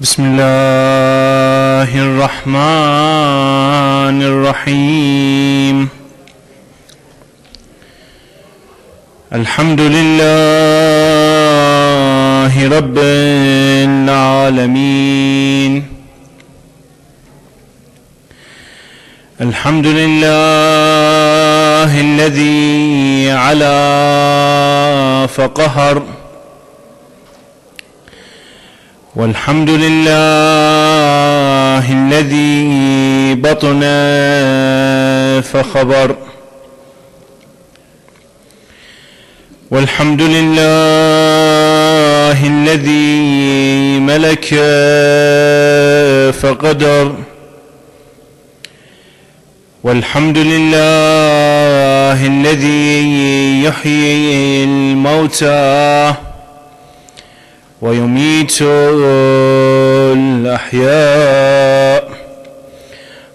بسم الله الرحمن الرحيم. الحمد لله رب العالمين. الحمد لله الذي علا فقهر، والحمد لله الذي بطن فخبر، والحمد لله الذي ملك فقدر، والحمد لله الذي يحيي الموتى ويميت الأحياء،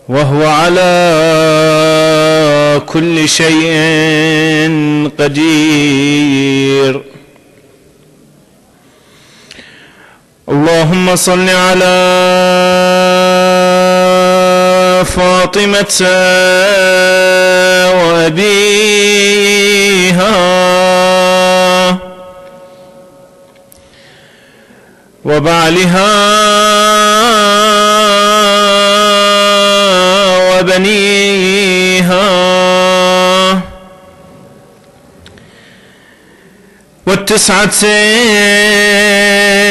وهو على كل شيء قدير. اللهم صل على فاطمة وأبيها وبعلها وبنيها والتسعة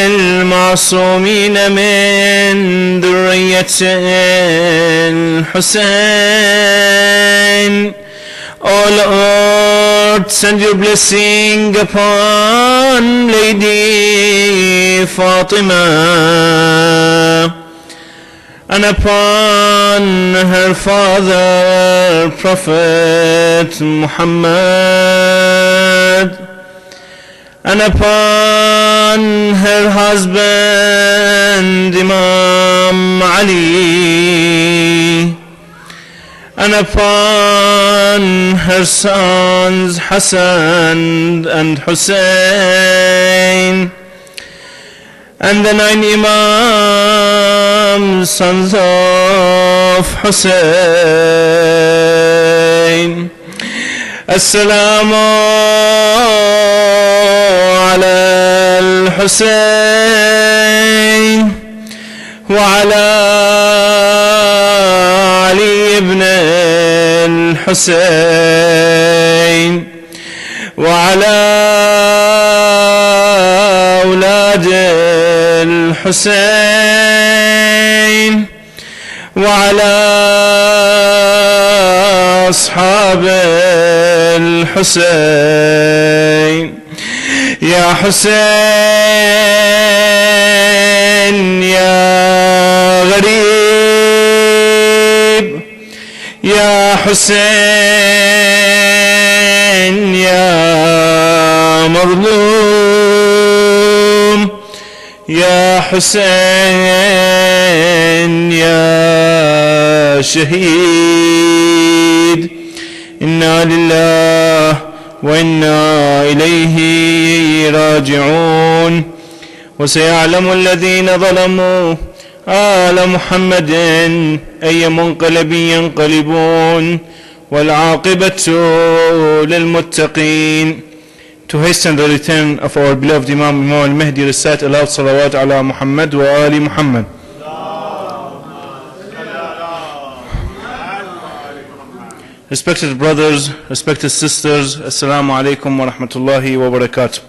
المعصومين من ذرية الحسين. O Lord, send your blessing upon Lady Fatima and upon her father, Prophet Muhammad, and upon her husband, Imam Ali, and upon her sons Hassan and Hussein, and the 9 Imams, sons of Hussein. Assalamu ala al-Hussein wa ala Ali ibn al-Hussein wa ala أولاد الحسين وعلى أصحاب الحسين. يا حسين يا غريب، يا حسين يا مظلوم، يا حسين يا شهيد. إنا لله وإنا إليه راجعون. وسيعلم الذين ظلموا آل محمد أي منقلب ينقلبون، والعاقبة للمتقين. To hasten the return of our beloved Imam al-Mahdi, recite aloud salawat ala Muhammad wa ali Muhammad. Respected brothers, respected sisters, Assalamu alaikum wa rahmatullahi wa barakatuh.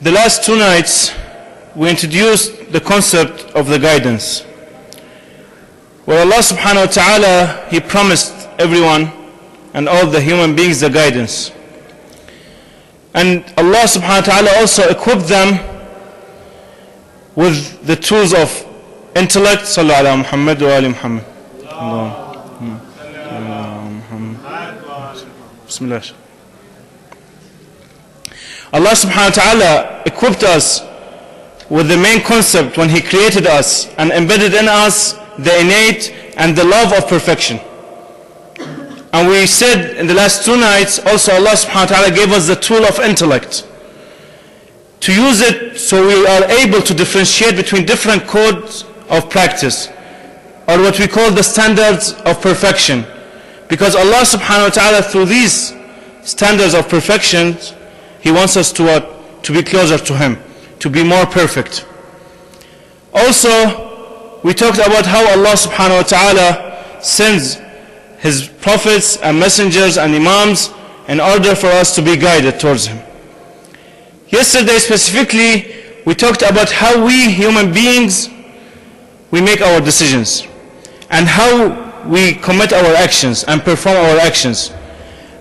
The last 2 nights we introduced the concept of the guidance, where Allah subhanahu wa ta'ala, He promised everyone and all the human beings the guidance. And Allah subhanahu wa ta'ala also equipped them with the tools of intellect. Sallu ala Muhammad wa ali Muhammad. Bismillah. Allah subhanahu wa ta'ala equipped us with the main concept when He created us and embedded in us the innate and the love of perfection. And we said in the last 2 nights also Allah subhanahu wa ta'ala gave us the tool of intellect. to use it so we are able to differentiate between different codes of practice, or what we call the standards of perfection. Because Allah subhanahu wa ta'ala, through these standards of perfection, He wants us to what? To be closer to Him, to be more perfect. Also, we talked about how Allah subhanahu wa ta'ala sends His prophets and messengers and imams in order for us to be guided towards Him. Yesterday specifically, we talked about how we human beings, we make our decisions and how we commit our actions and perform our actions.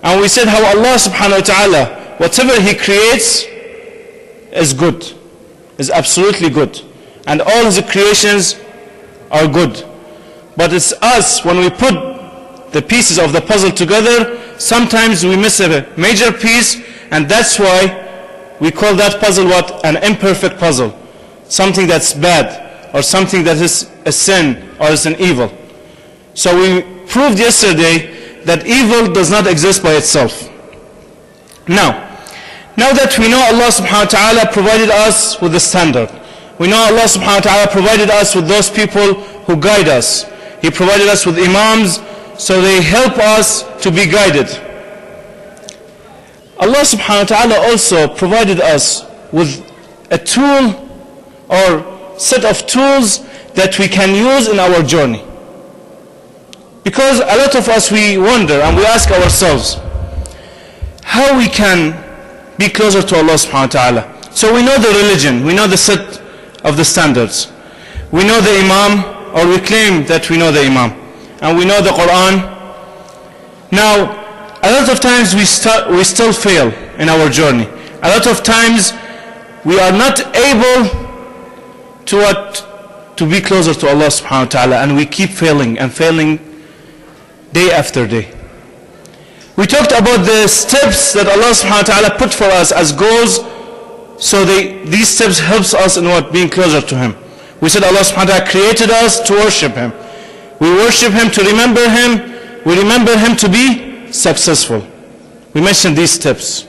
And we said how Allah subhanahu wa ta'ala, whatever He creates is good, is absolutely good. And all His creations are good. But it's us, when we put the pieces of the puzzle together, sometimes we miss a major piece, and that's why we call that puzzle what? An imperfect puzzle. Something that's bad, or something that is a sin, or is an evil. So we proved yesterday that evil does not exist by itself. Now that we know Allah subhanahu wa ta'ala provided us with the standard, we know Allah subhanahu wa ta'ala provided us with those people who guide us. He provided us with imams, so they help us to be guided. Allah subhanahu wa ta'ala also provided us with a tool or set of tools that we can use in our journey. Because a lot of us, we wonder and we ask ourselves how we can be closer to Allah subhanahu wa ta'ala. So we know the religion, we know the set of the standards, we know the imam, or we claim that we know the imam, and we know the Quran. Now, a lot of times we still fail in our journey. A lot of times we are not able to be closer to Allah subhanahu wa ta'ala, and we keep failing and failing day after day. We talked about the steps that Allah subhanahu wa ta'ala put for us as goals, so these steps helps us in what? Being closer to Him. We said Allah subhanahu wa ta'ala created us to worship Him. We worship Him to remember Him. We remember Him to be successful. We mentioned these steps.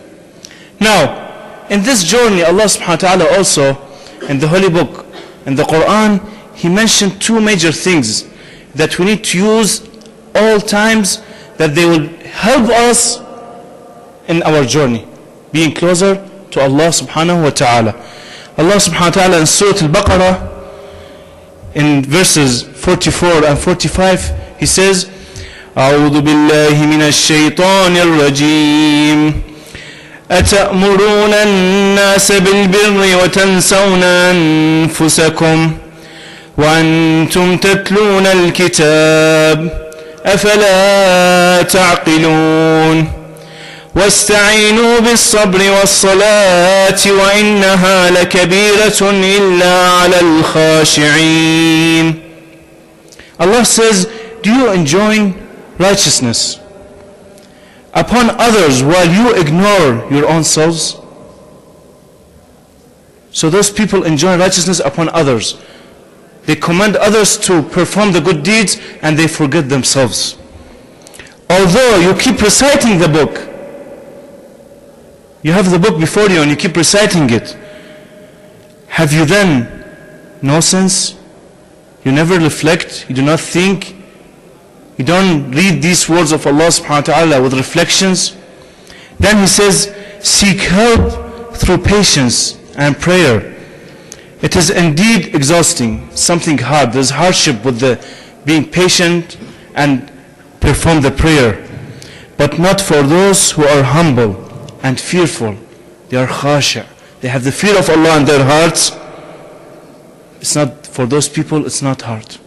Now, in this journey, Allah subhanahu wa ta'ala also, in the Holy Book, in the Quran, He mentioned two major things that we need to use all times, that they will help us in our journey, being closer to Allah subhanahu wa ta'ala. Allah subhanahu wa ta'ala in Surah Al-Baqarah, in verses 44 and 45, He says, أعوذ بالله من الشيطان الرجيم أتأمرون الناس بالبر وتنسون أنفسكم وأنتم تتلون الكتاب أفلا تعقلون واستعينوا بالصبر والصلاة وإنها لكبيرة إلا على الخاشعين. Allah says, do you enjoin righteousness upon others while you ignore your own selves? So those people enjoy righteousness upon others. They command others to perform the good deeds and they forget themselves. Although you keep reciting the book, you have the book before you and you keep reciting it, have you then no sense? You never reflect, you do not think, you don't read these words of Allah subhanahu wa ta'ala with reflections. Then He says, seek help through patience and prayer. It is indeed exhausting, something hard. There's hardship with the being patient and perform the prayer. But not for those who are humble and fearful. They are khasha. They have the fear of Allah in their hearts. It's not for those people, it's not hard.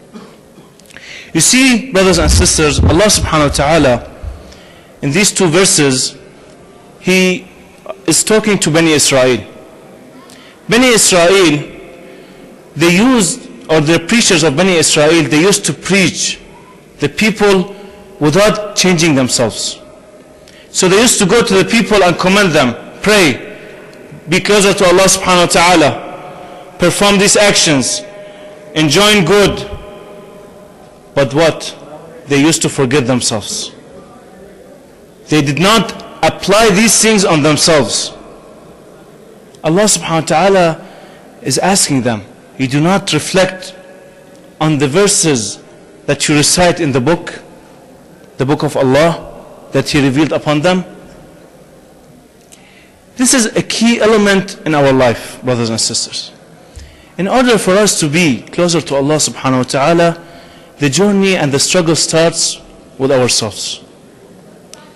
You see, brothers and sisters, Allah subhanahu wa ta'ala, in these two verses, He is talking to Bani Israel. Bani Israel, they used, or the preachers of Bani Israel, they used to preach the people without changing themselves. So they used to go to the people and command them, pray, be closer to Allah subhanahu wa ta'ala, perform these actions, enjoin good. But what? They used to forget themselves. They did not apply these things on themselves. Allah subhanahu wa ta'ala is asking them, you do not reflect on the verses that you recite in the book of Allah that He revealed upon them? This is a key element in our life, brothers and sisters. In order for us to be closer to Allah subhanahu wa ta'ala, the journey and the struggle starts with ourselves,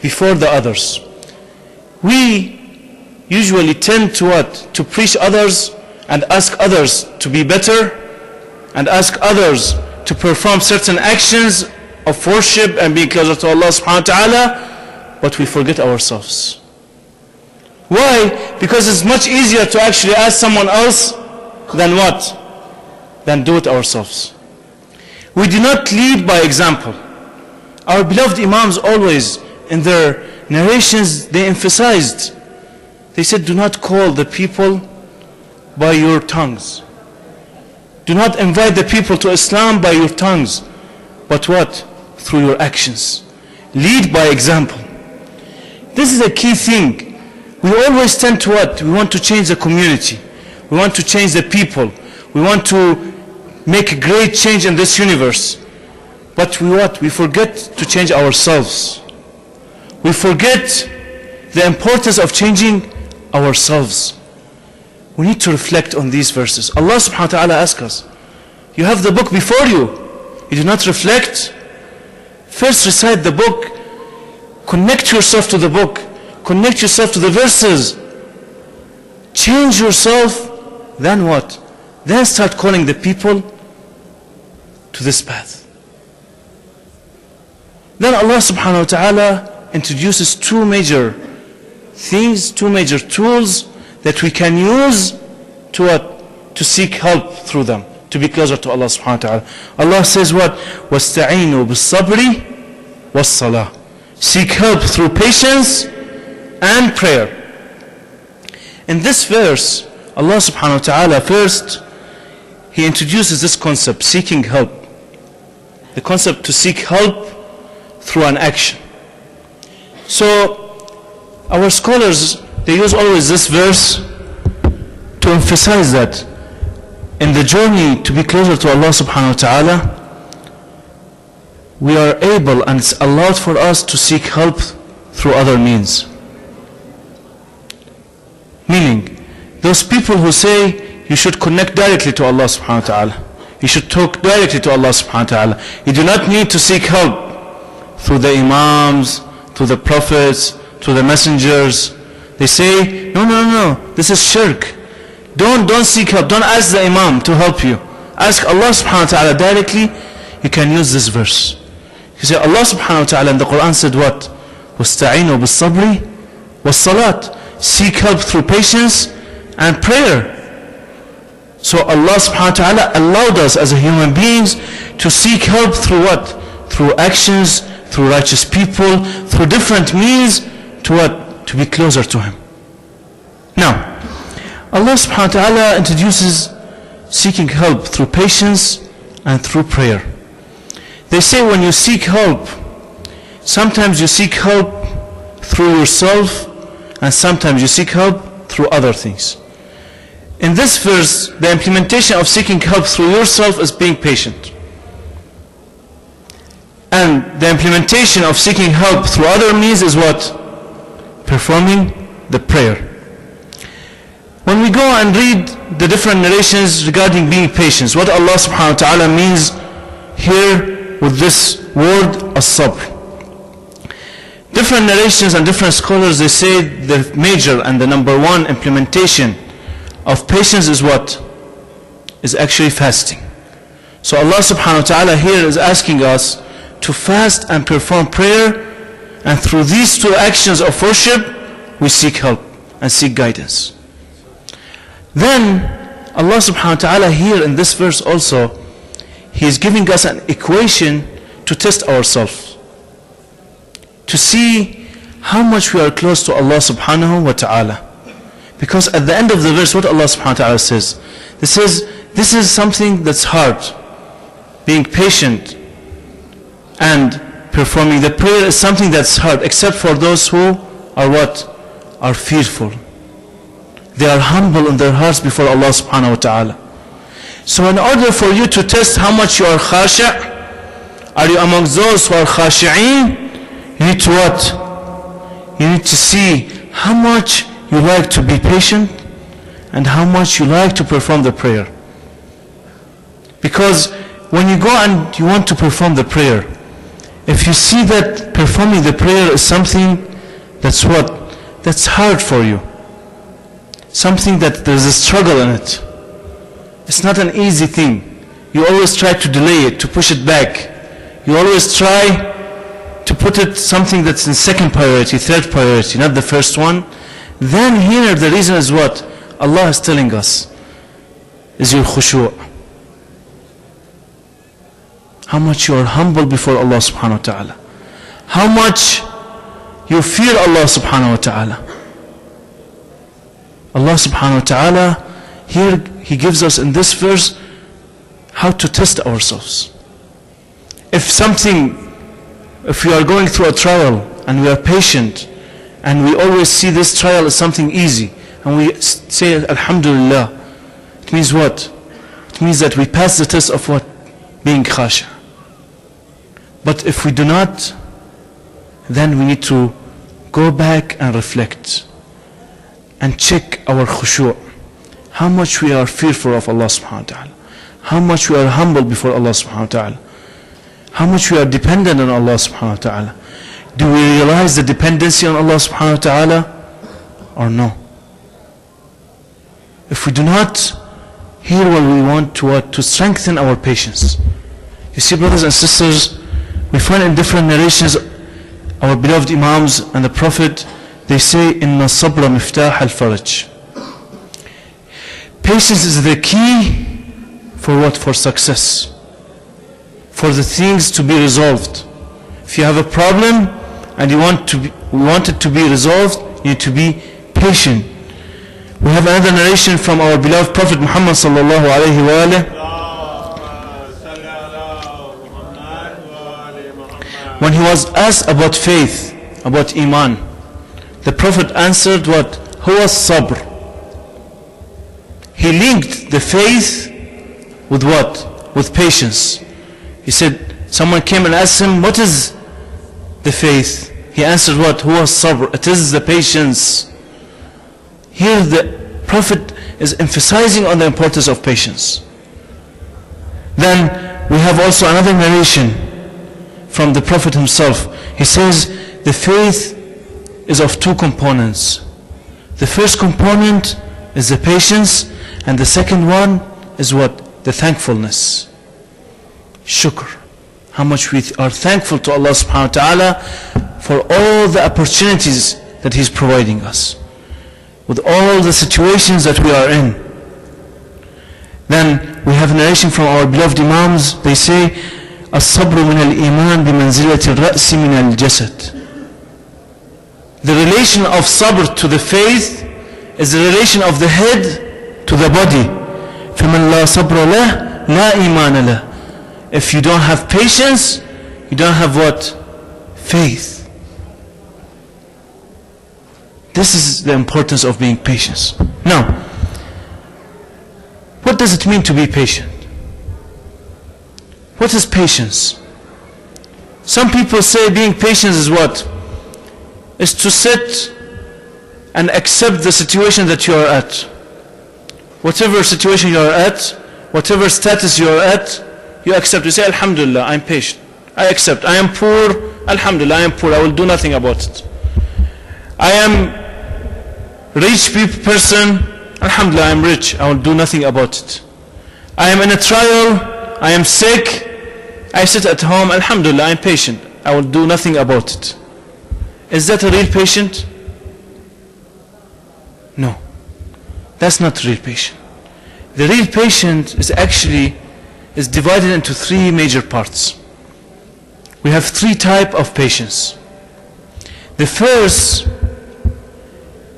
before the others. We usually tend to what? To preach others and ask others to be better and ask others to perform certain actions of worship and being closer to Allah subhanahu wa ta'ala, but we forget ourselves. Why? Because it's much easier to actually ask someone else than what? Than do it ourselves. We do not lead by example. Our beloved Imams always, in their narrations, they emphasized, they said, do not call the people by your tongues. Do not invite the people to Islam by your tongues, but what? Through your actions. Lead by example. This is a key thing. We always tend to what? We want to change the community. We want to change the people. We want to make a great change in this universe. But we what? We forget to change ourselves. We forget the importance of changing ourselves. We need to reflect on these verses. Allah subhanahu wa ta'ala asks us, you have the book before you. You do not reflect? First recite the book. Connect yourself to the book. Connect yourself to the verses. Change yourself. Then what? Then start calling the people to this path. Then Allah subhanahu wa ta'ala introduces two major things, two major tools that we can use to what? To seek help through them, to be closer to Allah subhanahu wa ta'ala. Allah says what? وَاسْتَعِينُوا بِالصَّبْرِ وَالصَّلَاةِ. Seek help through patience and prayer. In this verse, Allah subhanahu wa ta'ala first, He introduces this concept, seeking help. The concept to seek help through an action. So, our scholars, they use always this verse to emphasize that in the journey to be closer to Allah subhanahu wa ta'ala, we are able and it's allowed for us to seek help through other means. Meaning, those people who say you should connect directly to Allah subhanahu wa ta'ala, you should talk directly to Allah subhanahu wa ta'ala, you do not need to seek help through the imams, through the prophets, through the messengers. They say, no, this is shirk. Don't seek help, don't ask the imam to help you. Ask Allah subhanahu wa ta'ala directly. You can use this verse. You say Allah subhanahu wa ta'ala in the Quran said what? وَاسْتَعِينُوا بِالصَّبْرِ وَالصَّلَاةِ. Seek help through patience and prayer. So Allah subhanahu wa ta'ala allowed us as a human beings to seek help through what? Through actions, through righteous people, through different means to what? To be closer to Him. Now, Allah subhanahu wa ta'ala introduces seeking help through patience and through prayer. They say when you seek help, sometimes you seek help through yourself and sometimes you seek help through other things. In this verse, the implementation of seeking help through yourself is being patient. And the implementation of seeking help through other means is what? Performing the prayer. When we go and read the different narrations regarding being patient, what Allah subhanahu wa ta'ala means here with this word, as-sabr. Different narrations and different scholars, they say the major and the number one implementation of patience is what? Is actually fasting. So Allah subhanahu wa ta'ala here is asking us to fast and perform prayer, and through these two actions of worship we seek help and seek guidance. Then Allah subhanahu wa ta'ala here in this verse also, He is giving us an equation to test ourselves, to see how much we are close to Allah subhanahu wa ta'ala. Because at the end of the verse, what Allah subhanahu wa ta'ala says? It says, this is something that's hard. Being patient and performing the prayer is something that's hard, except for those who are what? Are fearful. They are humble in their hearts before Allah subhanahu wa ta'ala. So in order for you to test how much you are khasha', are you amongst those who are khashi'een, you need to what? You need to see how much you like to be patient and how much you like to perform the prayer. Because when you go and you want to perform the prayer, if you see that performing the prayer is something that's what? That's hard for you. Something that there's a struggle in it. It's not an easy thing. You always try to delay it, to push it back. You always try to put it something that's in second priority, third priority, not the first one. Then here the reason is what? Allah is telling us is your khushu'. How much you are humble before Allah subhanahu wa ta'ala. How much you fear Allah subhanahu wa ta'ala. Allah subhanahu wa ta'ala, here He gives us in this verse how to test ourselves. If we are going through a trial and we are patient and we always see this trial as something easy and we say Alhamdulillah, it means what? It means that we pass the test of what? Being khasha'. But if we do not, then we need to go back and reflect and check our khushu'. How much we are fearful of Allah subhanahu wa ta'ala. How much we are humble before Allah subhanahu wa ta'ala. How much we are dependent on Allah subhanahu wa ta'ala. Do we realize the dependency on Allah subhanahu wa ta'ala or no? If we do not, here what we want to what? To strengthen our patience. You see, brothers and sisters, we find in different narrations our beloved Imams and the Prophet, they say, Inna sabra miftah al-faraj. Patience is the key for what? For success. For the things to be resolved. If you have a problem and you want it to be resolved, you need to be patient. We have another narration from our beloved Prophet Muhammad sallallahu alayhi wa alayhi. When he was asked about faith, about iman, the Prophet answered what? Huwa sabr. He linked the faith with what? With patience. He said, someone came and asked him, what is the faith? He answered what? Huwa sabr. It is the patience. Here the Prophet is emphasizing on the importance of patience. Then we have also another narration from the Prophet himself. He says the faith is of two components. The first component is the patience, and the second one is what? The thankfulness. Shukr. How much we are thankful to Allah subhanahu wa ta'ala for all the opportunities that He's providing us, with all the situations that we are in. Then we have a narration from our beloved Imams. They say, الصبر من الإيمان بمنزلة الرأس من الجسد. The relation of sabr to the faith is the relation of the head to the body. فمن لا صبر له لا إيمان له. If you don't have patience, you don't have what? Faith. This is the importance of being patient. Now, what does it mean to be patient? What is patience? Some people say being patient is what? Is to sit and accept the situation that you are at. Whatever situation you are at, whatever status you are at, you accept. You say, Alhamdulillah, I'm patient. I accept. I am poor. Alhamdulillah, I am poor. I will do nothing about it. I am rich person. Alhamdulillah, I am rich. I will do nothing about it. I am in a trial. I am sick. I sit at home. Alhamdulillah, I am patient. I will do nothing about it. Is that a real patient? No. That's not real patient. The real patient is actually divided into three major parts. We have three types of patience. The first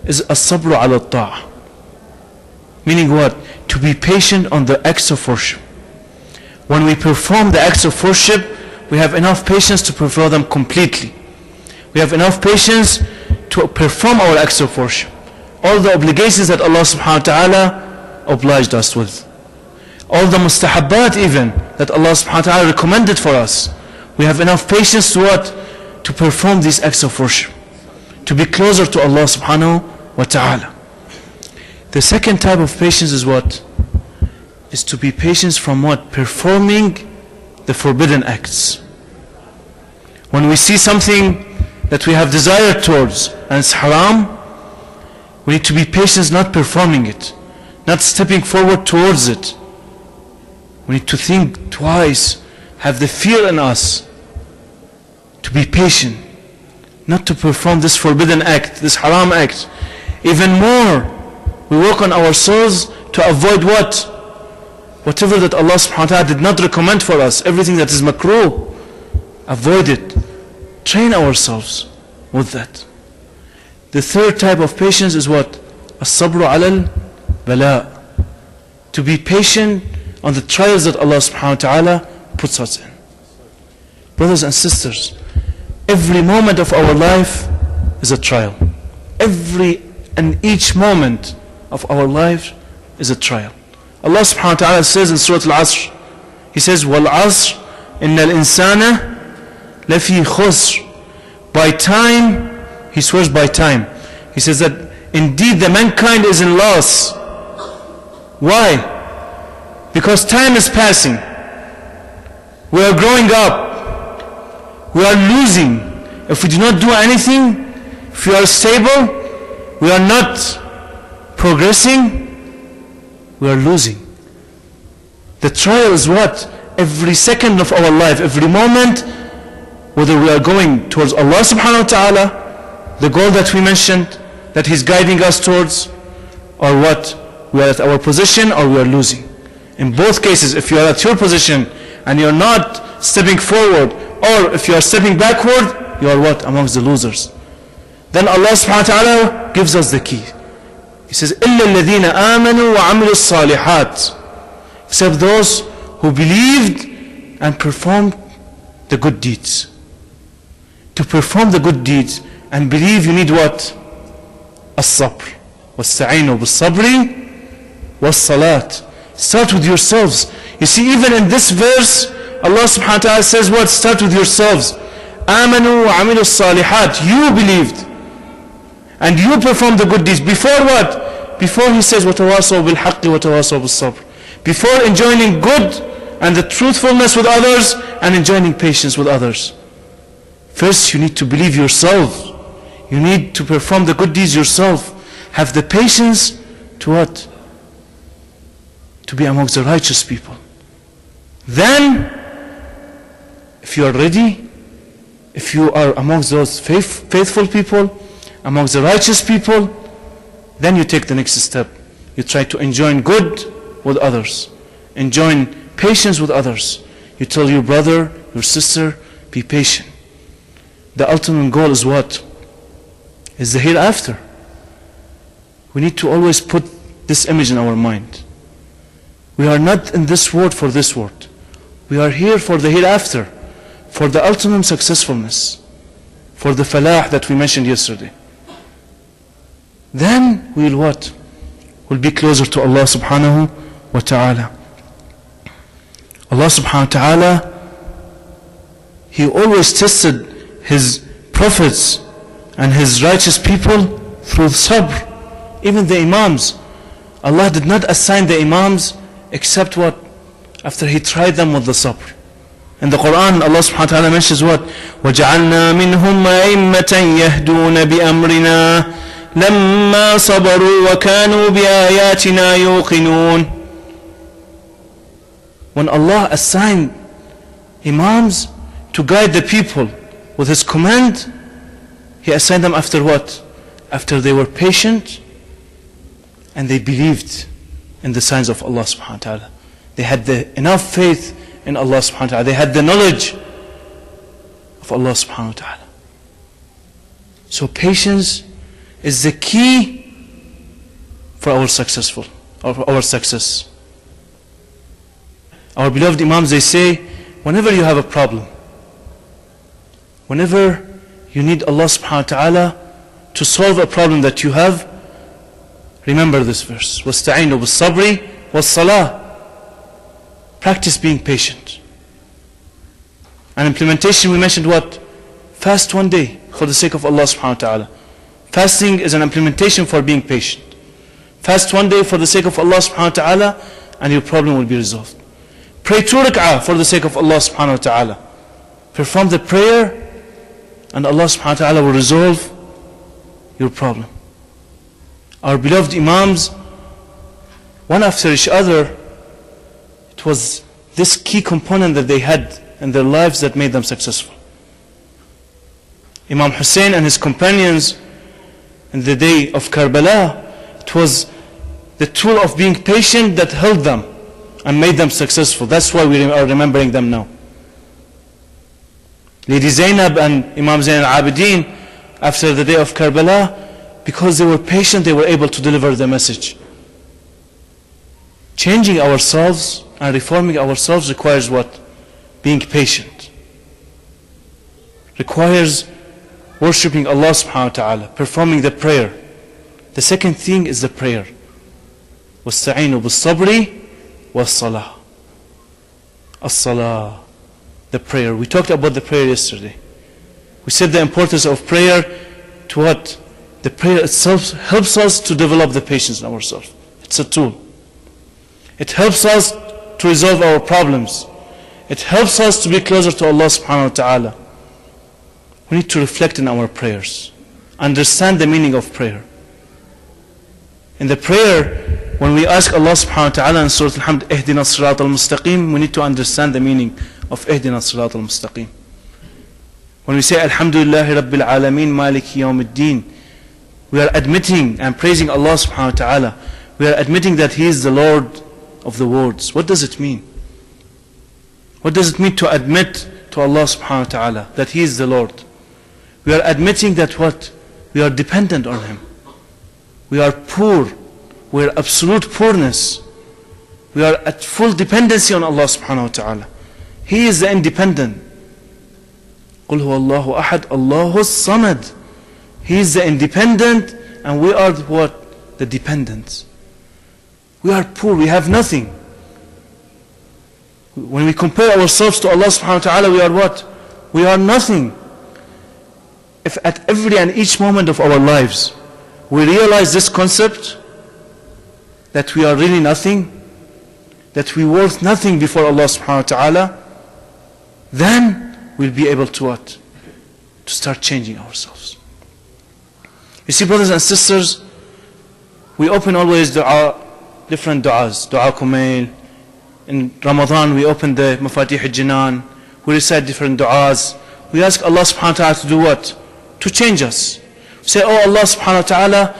is as-sabru ala at-ta'ah. Meaning what? To be patient on the acts of worship. When we perform the acts of worship, we have enough patience to perform them completely. We have enough patience to perform our acts of worship. all the obligations that Allah subhanahu wa ta'ala obliged us with. All the mustahabbat even that Allah subhanahu wa ta'ala recommended for us. We have enough patience to what? To perform these acts of worship. To be closer to Allah subhanahu wa ta'ala. The second type of patience is what? Is to be patient from what? Performing the forbidden acts. When we see something that we have desire towards and it's haram, we need to be patient not performing it, not stepping forward towards it. We need to think twice, have the fear in us to be patient, not to perform this forbidden act, this haram act. Even more, we work on ourselves to avoid what? Whatever that Allah subhanahu wa ta'ala did not recommend for us, everything that is makruh, avoid it. Train ourselves with that. The third type of patience is what? As-sabru ala al-bala. To be patient on the trials that Allah subhanahu wa ta'ala puts us in. Brothers and sisters, every moment of our life is a trial. Every and each moment of our life is a trial. Allah subhanahu wa ta'ala says in Surah Al-Asr, He says, وَالْعَصْرِ إِنَّ الْإِنسَانَ لَفِي خُسْرٍ. By time, He swears by time. He says that indeed the mankind is in loss. Why? Because time is passing. We are growing up. We are losing. If we do not do anything, if we are stable, we are not progressing, we are losing. The trial is what? Every second of our life, every moment, whether we are going towards Allah subhanahu wa ta'ala, the goal that we mentioned, that He's guiding us towards, or what? We are at our position or we are losing. In both cases, if you are at your position and you are not stepping forward, or if you are stepping backward, you are what? Amongst the losers. Then Allah subhanahu wa ta'ala gives us the key. He says, إِلَّا الَّذِينَ آمَنُوا وَعَمِلُوا الصَّالِحَاتِ. Except those who believed and performed the good deeds. To perform the good deeds and believe, you need what? As-sabr. وَاسْتَعِينُوا بِالصَّبْرِ وَالصَّلَاةِ. Start with yourselves. You see, even in this verse, Allah subhanahu wa ta'ala says what? Start with yourselves. آمَنُوا وَعَمِلُوا الصَّالِحَاتِ. You believed. And you perform the good deeds. Before what? Before He says, وَتَوَاصَوْا بِالْحَقِّ وَتَوَاصَوْا بِالصَّبْرِ. Before enjoining good and the truthfulness with others and enjoining patience with others. First, you need to believe yourself. You need to perform the good deeds yourself. Have the patience to what? To be amongst the righteous people. Then, if you are ready, if you are amongst those faithful people, amongst the righteous people, then you take the next step. You try to enjoin good with others. Enjoin patience with others. You tell your brother, your sister, be patient. The ultimate goal is what? Is the hereafter. We need to always put this image in our mind. We are not in this world for this world. We are here for the hereafter, for the ultimate successfulness, for the falah that we mentioned yesterday. Then we will what? We'll be closer to Allah subhanahu wa ta'ala. Allah subhanahu wa ta'ala, He always tested His prophets and His righteous people through sabr. Even the imams, Allah did not assign the imams except what? After He tried them with the sabr. In the Quran, Allah subhanahu wa ta'ala mentions what? وَجَعَلْنَا مِنْهُمْ أَئِمَّةً يَهْدُونَ بِأَمْرِنَا لَمَّا صَبَرُوا وَكَانُوا بِآيَاتِنَا يُوقِنُونَ. When Allah assigned imams to guide the people with His command, He assigned them after what? After they were patient and they believed in the signs of Allah subhanahu wa ta'ala. They had enough faith in Allah subhanahu wa ta'ala. They had the knowledge of Allah subhanahu wa ta'ala. So patience is the key for our success. Our beloved imams, they say, whenever you have a problem, whenever you need Allah subhanahu wa ta'ala to solve a problem that you have, Remember this verse. وَاسْتَعِينُوا بِالصَّبْرِ وَالصَّلَاةِ. Practice being patient. And implementation, we mentioned what? Fast one day for the sake of Allah subhanahu wa ta'ala. Fasting is an implementation for being patient. Fast one day for the sake of Allah subhanahu wa ta'ala, and your problem will be resolved. Pray 2 rak'ah for the sake of Allah subhanahu wa ta'ala. Perform the prayer, and Allah subhanahu wa ta'ala will resolve your problem. Our beloved Imams, one after each other, it was this key component that they had in their lives that made them successful. Imam Hussein and his companions in the day of Karbala, it was the tool of being patient that held them and made them successful. That's why we are remembering them now. Lady Zainab and Imam Zain al-Abidin, after the day of Karbala, because they were patient, they were able to deliver the message. Changing ourselves and reforming ourselves requires what? Being patient. Requires worshipping Allah subhanahu wa ta'ala, performing the prayer. The second thing is the prayer. وَاسْتَعِينُوا بِالصَّبْرِ وَالصَّلَاةِ. As-salah, the prayer. We talked about the prayer yesterday. We said the importance of prayer to what? The prayer itself helps us to develop the patience in ourselves. It's a tool. It helps us to resolve our problems. It helps us to be closer to Allah subhanahu wa ta'ala. We need to reflect in our prayers. Understand the meaning of prayer. In the prayer, when we ask Allah subhanahu wa ta'ala in Surah Al-Hamd, اهدنا الصراط المستقيم, we need to understand the meaning of اهدنا الصراط المستقيم. When we say Alhamdulillahi Rabbil Alameen Maliki Yawmiddin, we are admitting and praising Allah subhanahu wa ta'ala. We are admitting that He is the Lord of the worlds. What does it mean? What does it mean to admit to Allah subhanahu wa ta'ala that He is the Lord? We are admitting that what? We are dependent on Him. We are poor. We are absolute poorness. We are at full dependency on Allah subhanahu wa ta'ala. He is the independent. قُلْ هُوَ اللَّهُ أَحَدْ اللَّهُ الصَّمَدْ. He is the independent, and we are what? The dependents. We are poor, we have nothing. When we compare ourselves to Allah subhanahu wa ta'ala, we are what? We are nothing. If at every and each moment of our lives we realize this concept, that we are really nothing, that we are worth nothing before Allah subhanahu wa ta'ala, then we'll be able to what? To start changing ourselves. You see, brothers and sisters, we open always different du'as. Du'a Kumail. In Ramadan we open the Mafatih al-Jinan. We recite different du'as. We ask Allah subhanahu wa ta'ala to do what? To change us. We say, oh Allah subhanahu wa ta'ala,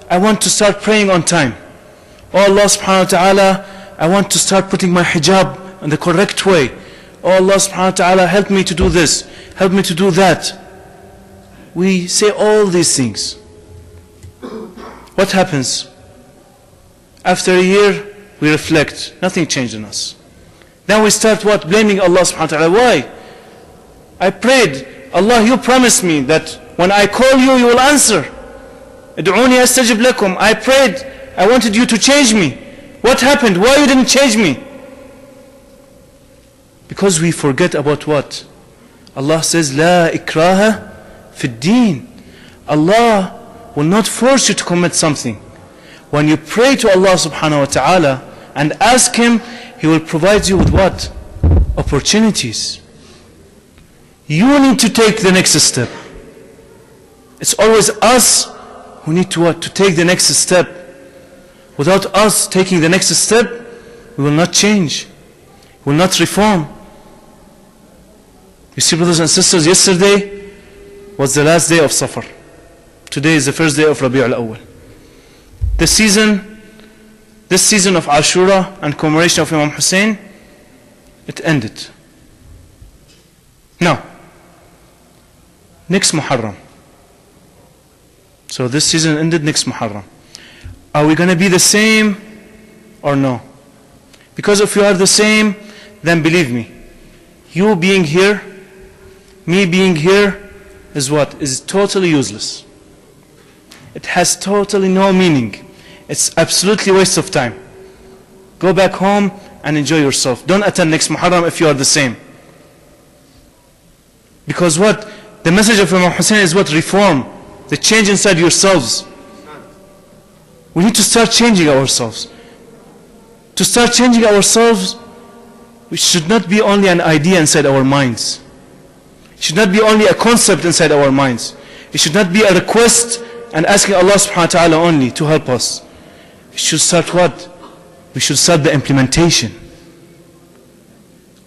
I want to start praying on time. Oh Allah subhanahu wa ta'ala, I want to start putting my hijab in the correct way. Oh Allah subhanahu wa ta'ala, help me to do this, help me to do that. We say all these things. What happens? After a year, we reflect, nothing changed in us. Then we start what? Blaming Allah subhanahu wa ta'ala. Why? I prayed, Allah, you promised me that when I call you, you will answer. ادعوني أستجب لكم. I prayed, I wanted you to change me. What happened? Why you didn't change me? Because we forget about what? Allah says, لا إكراه في الدين. Allah will not force you to commit something. When you pray to Allah subhanahu wa ta'ala and ask Him, He will provide you with what? Opportunities. You need to take the next step. It's always us who need to what? To take the next step. Without us taking the next step, we will not change. We will not reform. You see, brothers and sisters, yesterday was the last day of Safar. Today is the first day of Rabi' al-Awwal. This season of Ashura and commemoration of Imam Hussein, it ended. Now, next Muharram. So this season ended next Muharram. Are we going to be the same or no? Because if you are the same, then believe me, you being here, me being here, is what? Is totally useless. It has totally no meaning. It's absolutely waste of time. Go back home and enjoy yourself. Don't attend next Muharram if you are the same. Because what? The message of Imam Hussein is what? Reform. The change inside yourselves. We need to start changing ourselves. To start changing ourselves, it should not be only an idea inside our minds. It should not be only a concept inside our minds. It should not be a request and asking Allah subhanahu wa ta'ala only to help us. It should start what? We should start the implementation.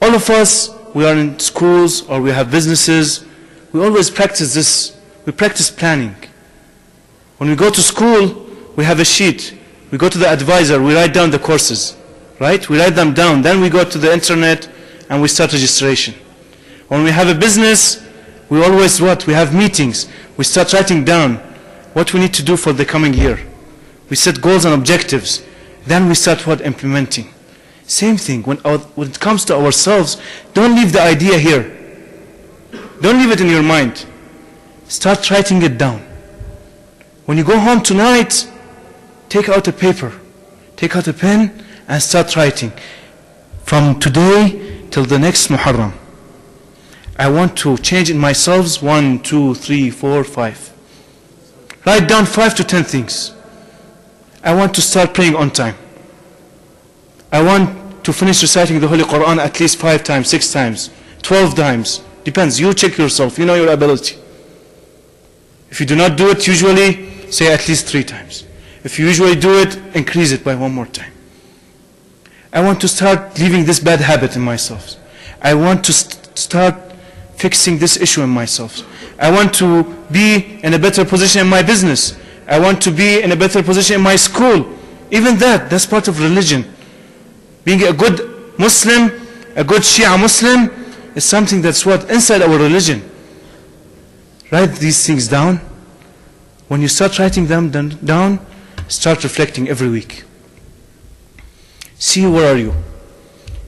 All of us, we are in schools or we have businesses, we always practice this. We practice planning. When we go to school, we have a sheet. We go to the advisor, we write down the courses. Right? We write them down. Then we go to the internet and we start registration. When we have a business, we always what? We have meetings. We start writing down what we need to do for the coming year. We set goals and objectives. Then we start what? Implementing. Same thing. When it comes to ourselves, don't leave the idea here. Don't leave it in your mind. Start writing it down. When you go home tonight, take out a paper, take out a pen, and start writing. From today till the next Muharram, I want to change in myself 1, 2, 3, 4, 5. Write down 5 to 10 things. I want to start praying on time. I want to finish reciting the Holy Quran at least 5 times, 6 times, 12 times. Depends. You check yourself. You know your ability. If you do not do it, usually say at least 3 times. If you usually do it, increase it by 1 more time. I want to start leaving this bad habit in myself. I want to start fixing this issue in myself. I want to be in a better position in my business. I want to be in a better position in my school. Even that's part of religion. Being a good Muslim, a good Shia Muslim, is something that's what? Inside our religion. Write these things down. When you start writing them down, start reflecting every week. See where are you?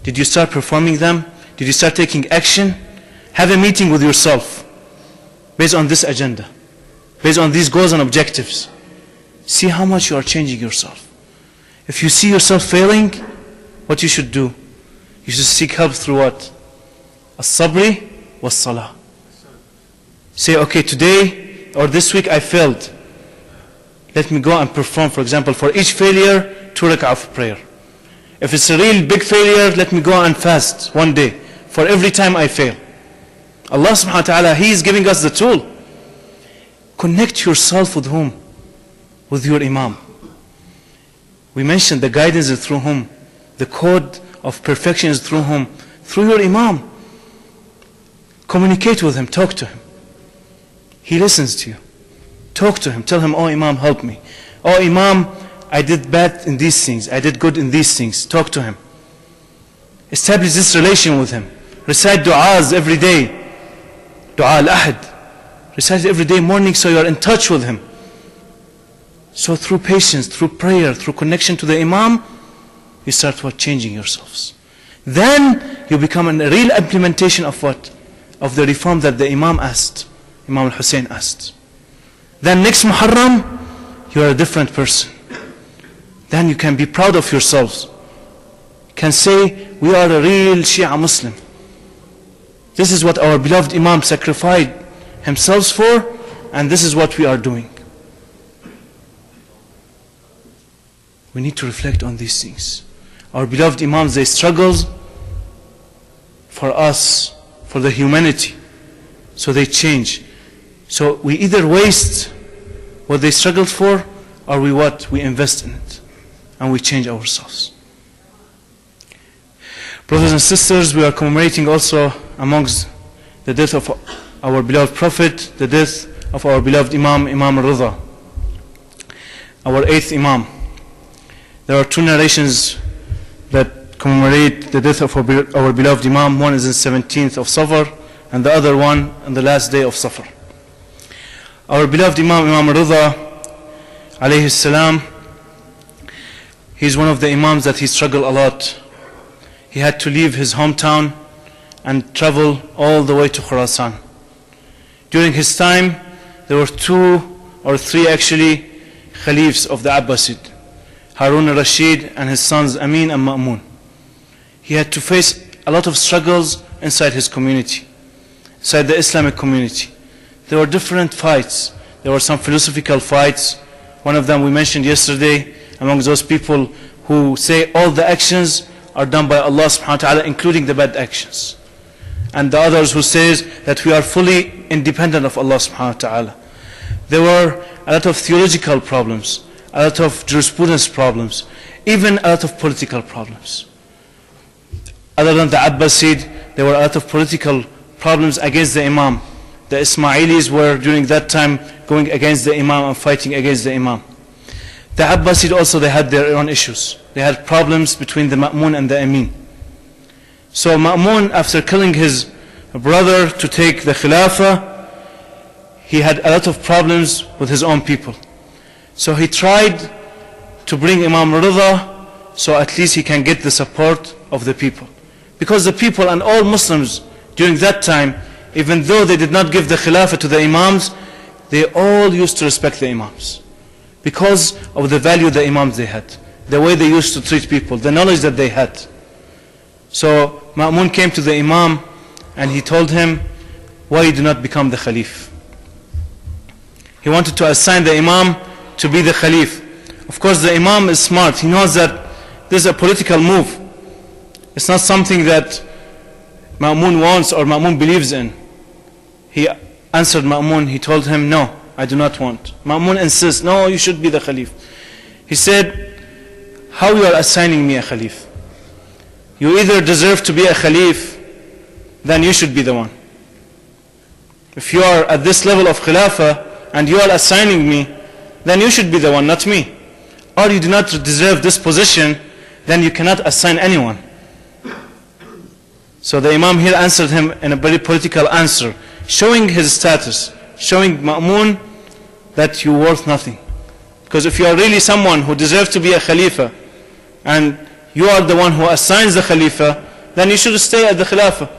Did you start performing them? Did you start taking action? Have a meeting with yourself based on this agenda, based on these goals and objectives. See how much you are changing yourself. If you see yourself failing, what you should do? You should seek help through what? As-sabri was-salah. Say, okay, today or this week I failed. Let me go and perform, for example, for each failure, 2 rak'ah of prayer. If it's a real big failure, let me go and fast 1 day for every time I fail. Allah subhanahu wa ta'ala, He is giving us the tool. Connect yourself with whom? With your Imam. We mentioned the guidance is through whom? The code of perfection is through whom? Through your Imam. Communicate with him, talk to him. He listens to you. Talk to him, tell him, oh Imam, help me. Oh Imam, I did bad in these things, I did good in these things. Talk to him. Establish this relation with him. Recite du'as every day. Du'a al-ahad. Recite it every day morning so you are in touch with him. So through patience, through prayer, through connection to the Imam, you start changing yourselves. Then you become a real implementation of what? Of the reform that the Imam asked. Imam al-Hussein asked. Then next Muharram, you are a different person. Then you can be proud of yourselves. You can say, we are a real Shia Muslim. This is what our beloved Imam sacrificed himself for, and this is what we are doing. We need to reflect on these things. Our beloved Imams, they struggled for us, for the humanity. So they change. So we either waste what they struggled for, or we what? We invest in it. And we change ourselves. Brothers and sisters, we are commemorating also amongst the death of our beloved Prophet, the death of our beloved Imam, Imam al-Rida, our 8th Imam. There are 2 narrations that commemorate the death of our beloved Imam. One is the 17th of Safar, and the other one on the last day of Safar. Our beloved Imam, Imam al-Rida, alayhi salam, he is one of the Imams that he struggled a lot. He had to leave his hometown and travel all the way to Khurasan. During his time, there were 2 or 3 actually Khalifs of the Abbasid. Harun al-Rashid and his sons Amin and Ma'mun. He had to face a lot of struggles inside his community, inside the Islamic community. There were different fights. There were some philosophical fights. One of them we mentioned yesterday, among those people who say all the actions are done by Allah subhanahu wa ta'ala, including the bad actions. And the others who says that we are fully independent of Allah subhanahu wa ta'ala. There were a lot of theological problems, a lot of jurisprudence problems, even a lot of political problems. Other than the Abbasid, there were a lot of political problems against the Imam. The Ismailis were during that time going against the Imam and fighting against the Imam. The Abbasid also, they had their own issues. They had problems between the Ma'mun and the Amin. So Ma'mun, after killing his brother to take the Khilafah, he had a lot of problems with his own people. So he tried to bring Imam Rida so at least he can get the support of the people. Because the people and all Muslims during that time, even though they did not give the Khilafah to the Imams, they all used to respect the Imams. Because of the value the Imams they had, the way they used to treat people, the knowledge that they had. So Ma'mun came to the Imam and he told him, why you do not become the Khalif? He wanted to assign the Imam to be the Khalif. Of course the Imam is smart. He knows that this is a political move. It's not something that Ma'mun wants or Ma'mun believes in. He answered Ma'mun, he told him, no, I do not want. Ma'mun insists, no, you should be the Khalif. He said, how you are assigning me a Khalif? You either deserve to be a Khalif, then you should be the one. If you are at this level of Khilafah and you are assigning me, then you should be the one, not me. Or you do not deserve this position, then you cannot assign anyone. So the Imam here answered him in a very political answer, showing his status, showing Ma'mun that you are worth nothing. Because if you are really someone who deserves to be a Khalifa, and you are the one who assigns the Khalifa, then you should stay at the Khilafah.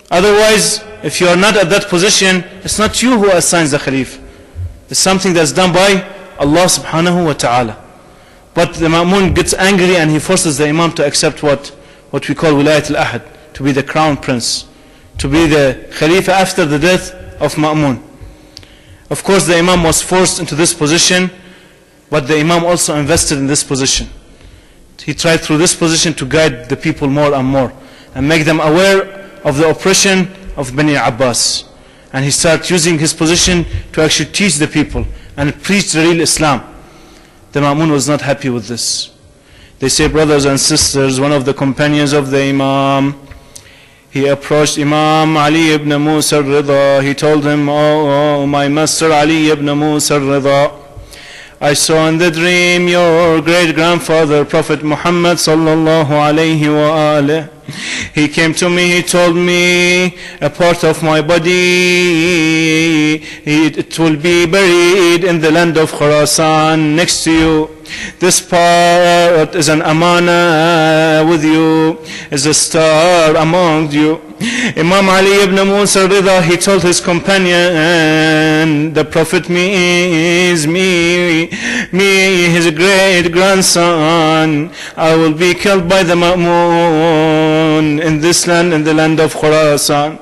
Otherwise, if you are not at that position, it's not you who assigns the Khalif. It's something that's done by Allah subhanahu wa ta'ala. But the Ma'mun gets angry and he forces the Imam to accept what we call Wilayat al-Ahad, to be the crown prince, to be the Khalifa after the death of Ma'mun. Of course the Imam was forced into this position, but the Imam also invested in this position. He tried through this position to guide the people more and more and make them aware of the oppression of Bani Abbas. And he started using his position to actually teach the people and preach the real Islam. The Ma'mun was not happy with this. They say, brothers and sisters, one of the companions of the Imam, he approached Imam Ali ibn Musa al-Rida. He told him, oh, my master Ali ibn Musa al-Rida, I saw in the dream your great-grandfather, Prophet Muhammad sallallahu alayhi wa alayhi. He came to me, he told me, a part of my body, it will be buried in the land of Khurasan next to you. This part is an amana with you, is a star among you. Imam Ali ibn Musa al-Rida, he told his companion, the Prophet means me, his great grandson. I will be killed by the Ma'mun in this land, in the land of Khurasan.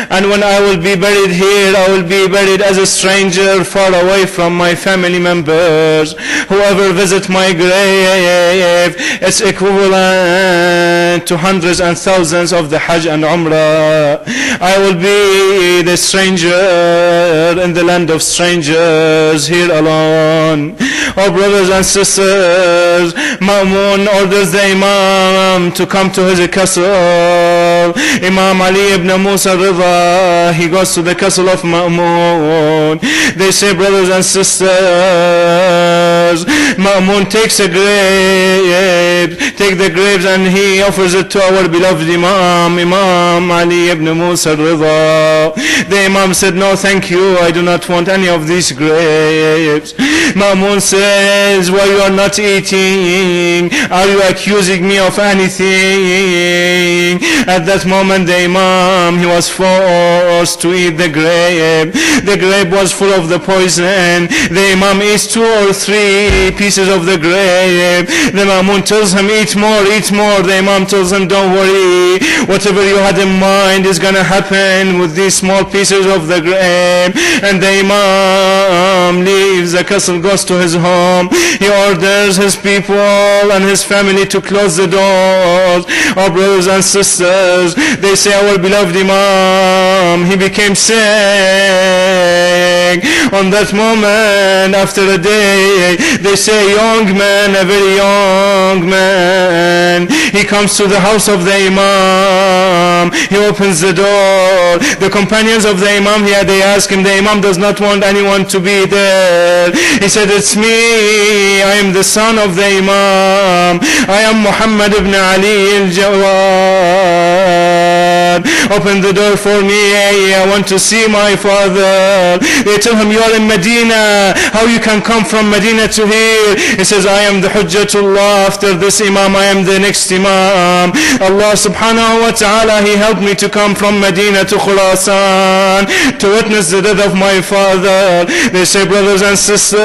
And when I will be buried here, I will be buried as a stranger, far away from my family members. Whoever visits my grave, it's equivalent to hundreds and thousands of the Hajj and Umrah. I will be the stranger in the land of strangers, here alone. Oh brothers and sisters, Ma'mun orders the Imam to come to his castle. Imam Ali ibn Musa al-Rida, he goes to the castle of Ma'mun. They say, brothers and sisters, Ma'mun takes a grape, take the grapes and he offers it to our beloved Imam Ali ibn Musa al-Ridha. The Imam said, no thank you, I do not want any of these grapes. Ma'mun says, why you are not eating? Are you accusing me of anything? At that moment the Imam, he was forced to eat the grape. The grape was full of the poison. The Imam eats 2 or 3 pieces of the grape. The Ma'mun tells him, eat more, eat more. The Imam tells him, don't worry, whatever you had in mind is gonna happen with these small pieces of the grape. And the Imam leaves the castle, goes to his home. He orders his people and his family to close the doors. Our brothers and sisters, they say our beloved Imam, he became sick. On that moment, after a day, they say a young man, a very young man, he comes to the house of the Imam. He opens the door. The companions of the Imam here, they ask him, the Imam does not want anyone to be there. He said, it's me, I am the son of the Imam, I am Muhammad ibn Ali al-Jawad. Open the door for me, I want to see my father. They tell him, you are in Medina, how you can come from Medina to here? He says, I am the Hujjatullah, after this Imam I am the next Imam. Allah subhanahu wa ta'ala, he helped me to come from Medina to Khurasan to witness the death of my father. They say, brothers and sisters,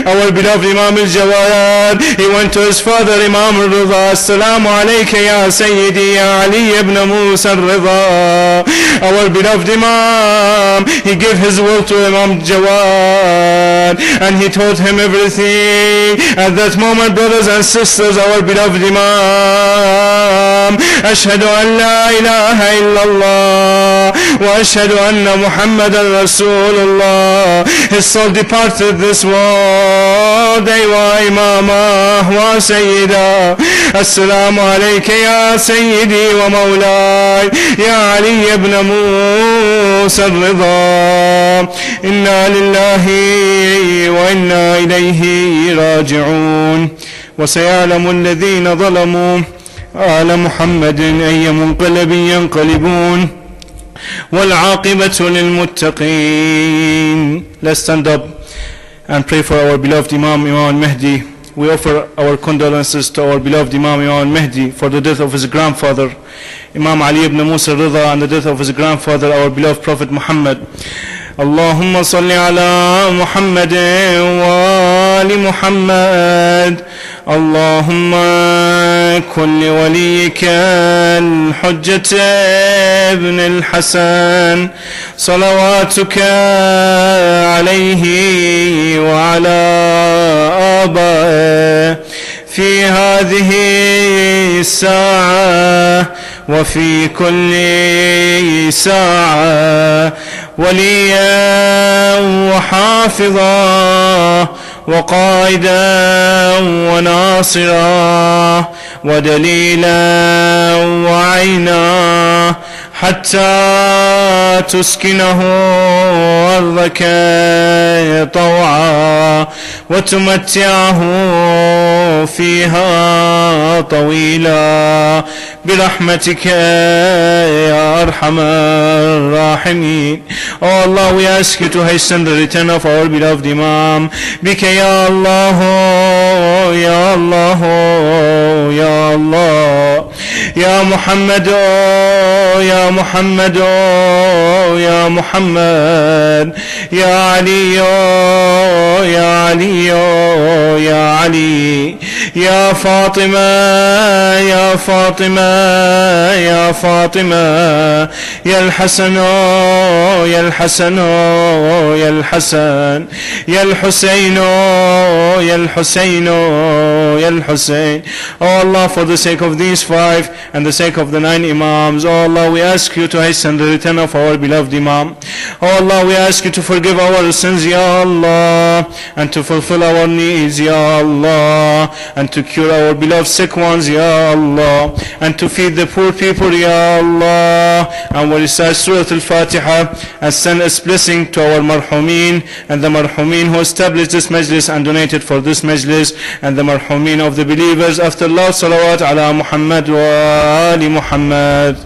our beloved Imam al-Jawad, he went to his father Imam al-Ridha. Assalamu alayka ya Sayyidi ya Ali ibn Musa al-Ridha. Our beloved Imam, he gave his word to Imam Jawad and he taught him everything. At that moment, brothers and sisters, our beloved Imam, Ashhadu an la ilaha illallah wa ashhadu anna Muhammadan Rasulullah, his soul departed this world. Aywa Imamah wa Sayyida. Assalamu alayka ya Sayyidi wa Mawlay ya Ali ibn Musa al-Ridha. Inna lillahi wa inna ilayhi raji'un. وسيعلم الذين ظلموا آل محمد أي منقلب ينقلبون والعاقبة للمتقين. Let's stand up and pray for our beloved Imam al-Mahdi. We offer our condolences to our beloved Imam al-Mahdi for the death of his grandfather Imam Ali ibn Musa al-Ridha and the death of his grandfather, our beloved Prophet Muhammad. اللهم صل على محمد وآل محمد. اللهم كن لوليك الحجة ابن الحسن صلواتك عليه وعلى آبائه في هذه الساعة وفي كل ساعة وليا وحافظا وقائدا وناصرا ودليلا وعينا حتى تسكنه أرضك طوعا وتمتعه فيها طويلا برحمتك يا أرحم الراحمين. Oh Allah, we ask you to hasten the return of our beloved Imam. بك يا الله يا الله يا الله يا محمد يا محمد يا محمد يا علي يا علي يا علي يا فاطمة يا فاطمة يا فاطمة يا الحسن يا الحسن يا الحسن يا الحسين يا الحسين يا الحسين. Oh Allah, for the sake of these 5 and the sake of the 9 Imams, oh Allah, we ask you to hasten the return of our beloved Imam. Oh Allah, we ask you to forgive our sins, Ya Allah, and to fulfill our needs, Ya Allah, and to cure our beloved sick ones, Ya Allah, and to feed the poor people, Ya Allah. And we recite Surah Al-Fatiha and send its blessing to our marhumin and the marhumin who established this majlis and donated for this majlis, and the marhumin of the believers. After Allah, salawat ala Muhammad wa ali Muhammad.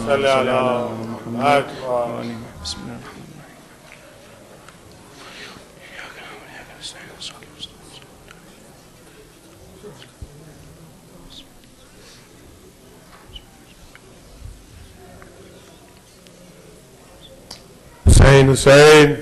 صل على محمد بسم الله الرحمن الرحيم. إياك نعبد وإياك نستعين صراط المستقيم. حسين